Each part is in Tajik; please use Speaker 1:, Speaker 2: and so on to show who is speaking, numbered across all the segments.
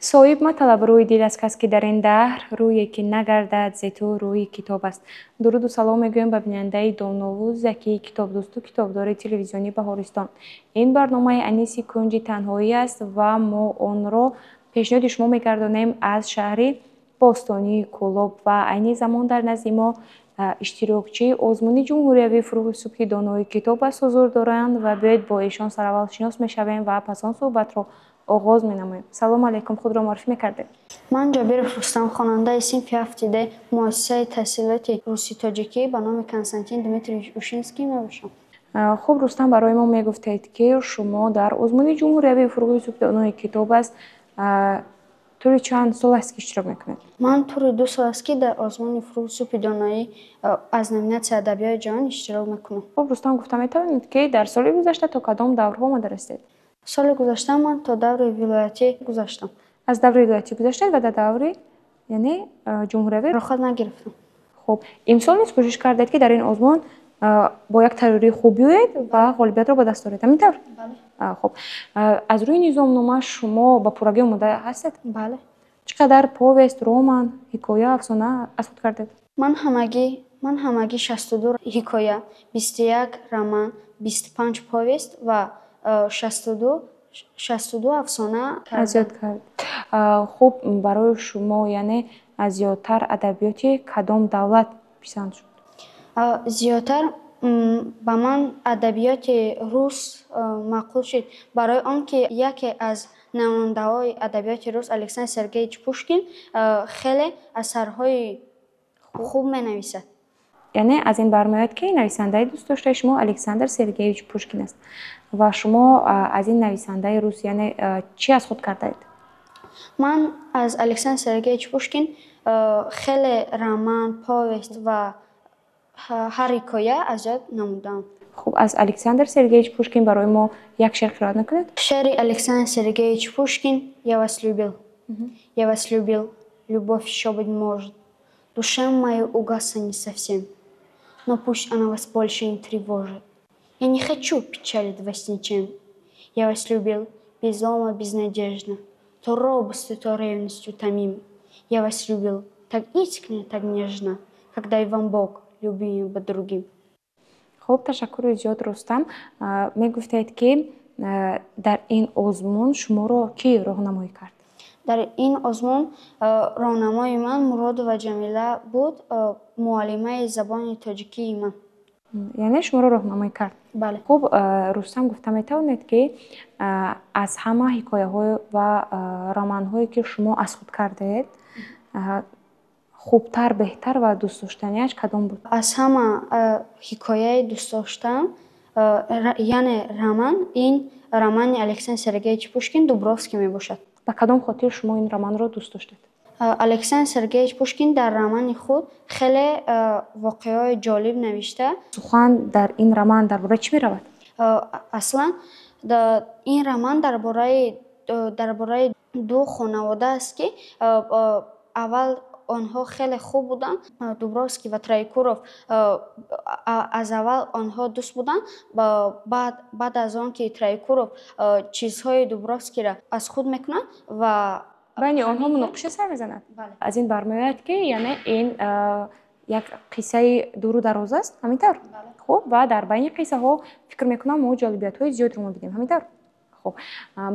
Speaker 1: صایب مطلب روی دل از کس که در این دهر روی که نگردد ز تو روی کتاب است. درود و سلام میگویم به بیننده دانو زکی کتاب دوست و کتابدار تلویزیونی بهارستان. این برنامه انیس کنج تنهایی است و ما آن را پیشنهاد شما میگردانیم از شهر باستانی کلوب و عین زمان در نزد ما اشتراکچی آزمون جمهوری فروغ صبحی دانای کتاب است حضور دارند و باید با ایشان سراول شناس میشویم و پس آن صحبت را آغاز می‌نماییم. سلام علیکم، خود را معرفی می‌کردید؟
Speaker 2: من جابرов رустам خواننده صنف هفتیده مؤسسه تحصیلات روسی تاجیکی به نام کنستانتین دمیتریویچ اوشینسکی میباشم.
Speaker 1: خب رستم، برای ما میگفتید که شما در آزمون جمهوری فروغ صبحی دانای کتاب است طور چند سال است که اشتراک میکنید؟
Speaker 2: من طور 2 سال است که در آزمون فروغ صبحی دانایی از نوینات ادبیات جهان اشتراک میکنم.
Speaker 1: خب رستم، گفتم میتوانید که در سال گذشته تا کدام دورها آماده هستید؟
Speaker 2: سال گذشته من تا دور ولایتی گذشتم.
Speaker 1: از دور ولایتی گذشتید و در دور یعنی جمهوری
Speaker 2: رخصت نگرفتم.
Speaker 1: خب امسال نیز کوشش کردید که در این آزمون با یک تروری خوب بیایید و غالبیت را به دست آورید، همینطور؟
Speaker 2: بله.
Speaker 1: خب از روی نظامنامه شما با پورگی آماده هستید؟
Speaker 2: بله.
Speaker 1: چقدر پوست، رمان، حکایه، افسانه از خود کردید؟
Speaker 2: من همگی 62 حکایه، 21 رمان، 25 پوست و 62 افسانه
Speaker 1: زیاد کرد. خب برای شما یعنی از زیادتر ادبیات کدام دولت پسند شد؟
Speaker 2: زیادتر با من ادبیات روس معقول شد، برای آنکه یکی از نماینده‌های ادبیات روس الکساندر سرگییچ پوشکین خیلی اثرهای خوب می‌نویسد.
Speaker 1: یعنی از این برمیاد که نویسنده دوست داشته شما الکساندر سرگییچ پوشکین است و شما از این نویسنده روس یعنی چی از خود کردید؟
Speaker 2: من از الکساندر سرگییچ پوشکین خیلی رمان، پوست و هر حکایه از یاد نمودم.
Speaker 1: خب از الکساندر سرگییچ پوشکین برای ما یک شعر قرائت نکنید؟
Speaker 2: شعر Александр Сергеевич Пушкин «Я вас любил». Я вас любил, любовь еще быть может. Душа моя угасла не совсем, но пусть она вас больше не тревожит. Я не хочу печалить вас ничем. Я вас любил безумно, безнадежно, то робостью, то ревностью томим. Я вас любил так искренне, так нежно, когда и вам Бог любим бы другим.
Speaker 1: خب تشکر زیاد رستم. میگفتید که در این آزمون شما را کی راهنمایی کرد؟
Speaker 2: در این آزمون راهنمای من مراد و جمیله بود، معلمه زبان تاجیکی من.
Speaker 1: یعنی شما را راهنمایی کرد؟
Speaker 2: بله.
Speaker 1: خب رستم، گفته میتوانید که از همه حکایه های و رمان هایی که شما از خود کردید خوبتر، بهتر و دوست داشتنیش کدام بود؟
Speaker 2: از همه حکایه دوست داشتم یعنی رمان، این رمان الکساندر سرگییچ پوشکین دوبروفسکی می باشد.
Speaker 1: به کدام خاطر شما این رمان را دوست داشتید؟
Speaker 2: الکساندر سرگییچ پوشکین در رمان خود خیلی واقعه‌های جالب نوشته.
Speaker 1: سخن در این رمان درباره چی می‌رود؟
Speaker 2: اصلا این رمان درباره دو خانواده است که اول آنها خیلی خوب بودند. دوبروفسکی و ترویکوروف از اول آنها دوست بودند. بعد از آن که ترویکوروف چیزهای دوبروفسکی را از خود میکنند و
Speaker 1: بین آنها مناقشه سر میزنند.
Speaker 2: بله.
Speaker 1: از این برمیآید که یعنی این یک قصه دور و دراز است، همینطور؟
Speaker 2: بله.
Speaker 1: خب و در بین قصه ها فکر میکنم ما جالبیت های زیاد رو ببینیم، همینطور؟ خب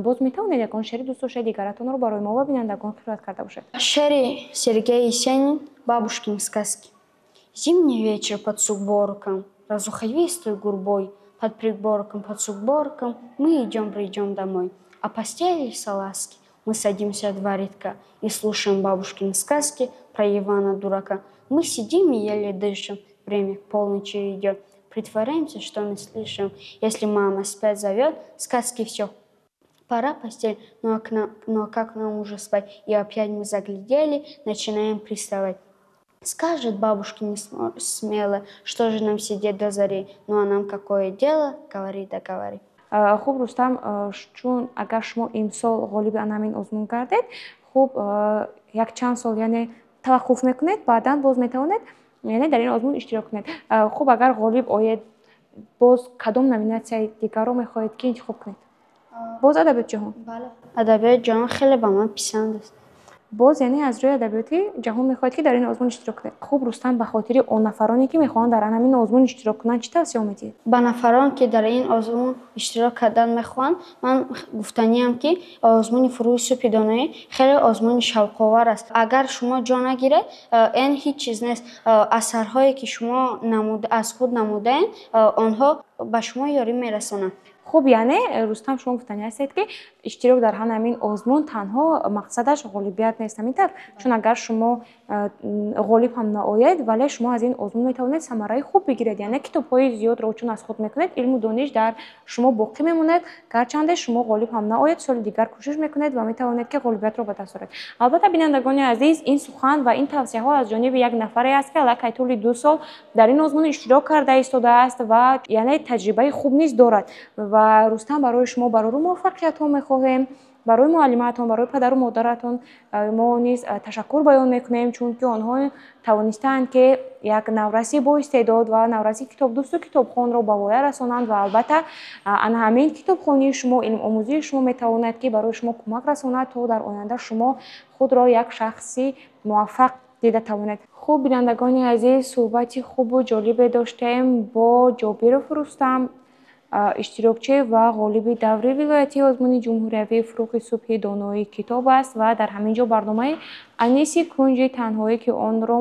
Speaker 1: باز میتونید یکان شعر دوست داشته دیگرتون رو برای ما و بینندگان قرائت کرده باشید.
Speaker 2: شعر Сергей Есенин «Бабушкины сказки». Зимний вечер под сукборком, разуховистой гурбой, под пригорком, под сукборком мы придем домой. А постели салазки мы садимся два рядка и слушаем бабушкины сказки про Ивана дурака. Мы сидим и еле дышим, время к полночи идет. Притворяемся, что не слышим. Если мама спать зовет, сказки все. Пора постель, но как нам уже спать? И опять мы заглядели, начинаем приставать. Скажет бабушка не смело, что же нам сидеть до зари? Ну а нам какое дело? Говори да говори.
Speaker 1: خب رستم، چون اگر شما امسال غالب همین آزمون کردید، خب یک چند سال یعنی توقف میکنید، بعداً باز میتوانید یعنی در این آزمون اشتراک کنید. خب اگر غالب آید باز کدام نومیناسیون دیگر رو میخواهید که انتخاب کنید؟ боз адабиёт ҷаҳон.
Speaker 2: бале, адабиёти ҷаҳон хеле ба ман писанд аст.
Speaker 1: боз яъне аз рӯи адабиёти ҷаҳон мехоҳед ки дар ин озмун иштирок кунед. хуб, Рустам, ба хотири он нафароне ки мехоҳанд дар ҳамин озмун иштирок кунанд чӣ тавсия медиҳед?
Speaker 2: ба нафарон ки дар ин озмун иштирок кардан мехоҳанд, ман гуфтаниям ки озмуни фурӯи субҳи доноӣ хеле озмуни шавқовар аст. Агар шумо ҷо нагиред, эн ҳеҷ чиз нест. Асарҳое ки шумо аз худ намудаед, онҳо ба шумо ёрӣ мерасонанд.
Speaker 1: хуб, яъне Рустам, шумо гуфтаниястед ки иштирок дар ҳамин озмун танҳо мақсадаш ғолибият нест, ҳамин тавр? Чун агар шумо ғолиб ҳам наоед, вале шумо аз ин озмун метавонед самараи хуб бигиред, яъне китобҳои зиёдро чун аз худ мекунед, илму дониш дар шумо боқӣ мемонад, гарчанде шумо ғолиб ҳам наоед, соли дигар кӯшиш мекунед ва метавонед ки ғолибиятро ба даст оред. Албатта, бинандагони азиз, ин сухан ва ин тавсияҳо аз ҷониби як нафаре аст ки аллакай тӯли 2 сол дар ин озмун иштирок карда истодааст ва яъне таҷрибаи хуб низ дорад. ва Рустам, барои шумо барору муваффақиятҳо мехоҳем. Барои муаллимаатон, барои падару модаратон мо низ ташаккур баён мекунем, чунки онҳо тавонистаанд ки як навраси боистеъдод ва навраси китобдӯсту китобхонро ба воя расонанд ва албатта ана ҳамин китобхонии шумо, илмомӯзии шумо метавонад ки барои шумо кӯмак расонад, то дар оянда шумо худро як шахси муваффақ дида тавонед. хуб, бинандагони азиз, суҳбати хубу ҷолибе доштем бо Ҷобиров Рустам, иштирокчӣ ва ғолиби даври вилоятии озмуни ҷумҳуриявии фуруғи субҳи доноӣ китоб аст ва дар ҳамин ҷо барномаи Аниси Кунҷи танҳоӣ ки онро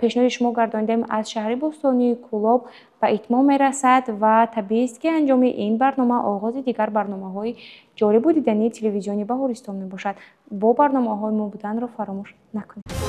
Speaker 1: пешниҳоди шумо гардонидем аз шаҳри Бостонии Кӯлоб ба итмом мерасад ва табиист ки анҷоми ин барнома оғози дигар барномаҳои ҷолибу дидании телевизиони Баҳористон мебошад. Бо барномаҳои мо буданро фаромӯш накунед.